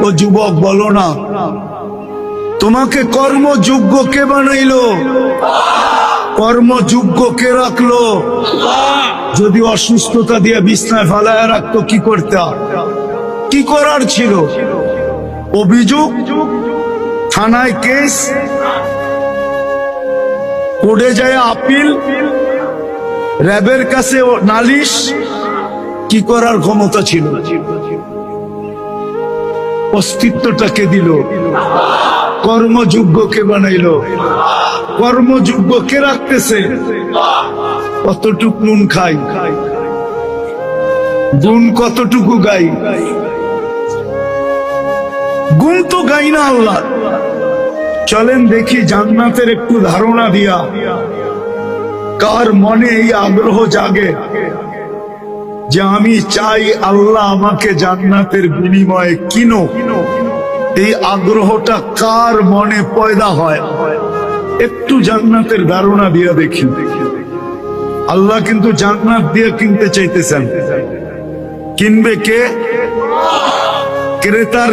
ও যুবক বলো না, তোমাকে কর্মযোগ্য কে বানাইলো? কর্মযোগ্য কে রাখলো? যদি অসুস্থতা দিয়ে বিছনায় ফালায় রাখতো কি করতে? কি করার ছিল? অভিযোগ, থানায় কেস, কোর্টে যায় আপিল, র্যাবের কাছে নালিশ, কি করার ক্ষমতা ছিল? অস্তিত্বটাকে দিল, কর্মযোগ্যকে বানাইলো। কর্মযোগ্য কে রাখতেছে? কতটুক নুন খাই, গুণ কতটুকু গাই? গুণ তো গাই না আল্লাহ। চলেন দেখি জান্নাতের একটু ধারণা দিয়া কার মনে এই আগ্রহ জাগে যে আমি চাই আল্লাহ আমাকে জান্নাতের বিনিময়ে কিনো। এই আগ্রহটা কার মনে পয়দা হয়? একটু জান্নাতের ধারণা দিয়া দেখি। আল্লাহ কিন্তু জান্নাত দিয়ে কিনতে চাইতেছেন। কিনবে কে? ক্রেতার